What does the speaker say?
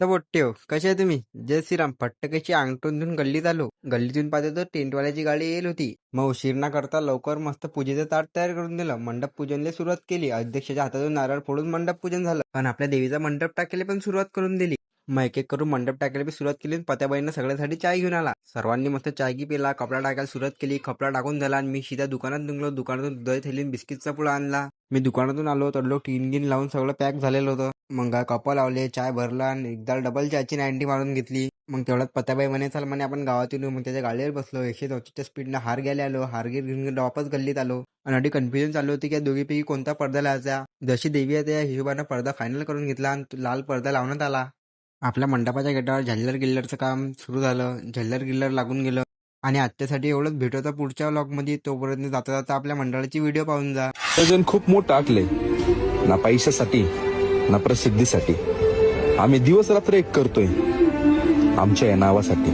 तर बोट्टे हो, कसे आहे तुम्ही? जय श्रीराम. फटकेची अंगठून धुवून गल्लीत आलो. गल्लीतून पाहतो तर टेंटवाल्याची गाडी येईल होती. मग उशीर न करता लवकर मस्त पूजेचं ताट तयार करून दिलं. मंडप पूजनला सुरुवात केली. अध्यक्षाच्या हातातून नारळ फोडून मंडप पूजन झालं. पण आपल्या देवीचा मंडप टाकायला पण सुरुवात करून दिली. मग एक एक करून मंडप टाकायला सुरुवात केली. पत्याबाईंना सगळ्यासाठी चाय घेऊन आला. सर्वांनी मस्त चाय की पिला. कपडा टाकायला सुरुवात केली. कपडा टाकून झाला आणि मी सीधा दुकानात निघलो. दुकानातून दही थैली बिस्किटचा पुडा आणला. मी दुकानातून आलो तर टीन गिन लावून सगळं पॅक झालेलं होतं. मग कप लावले, चाय भरला आणि एकदा डबल चायची 90 मारून घेतली. मग तेवढ्यात पत्याबाई म्हणे चाल म्हणे आपण गावातून मग त्याच्या गाडीवर बसलो. 124च्या स्पीडनं हार घ्यायला आलो. हारगीर घेऊन वापस गल्लीत आलो. आणि अडी कन्फ्युजन चालू होती की दोघीपैकी कोणता पडदा लावायचा. जशी देवी आहे त्या हिशोबानं पडदा फायनल करून घेतला आणि लाल पडदा लावण्यात आला. आपल्या मंडपाच्या गेटावर झल्लर गिल्लरचं काम सुरू झालं. झल्लर गिल्लर लागून गेलं. आणि आजच्यासाठी एवढंच. भेटू आता पुढच्या व्लॉगमध्ये. तोपर्यंत जाता जाता आपल्या मंडळाची व्हिडिओ पाहून जा. वजन खूप मोठं आखले, ना पैशासाठी ना प्रसिद्धीसाठी. आम्ही दिवस रात्र एक करतोय आमच्या या नावासाठी.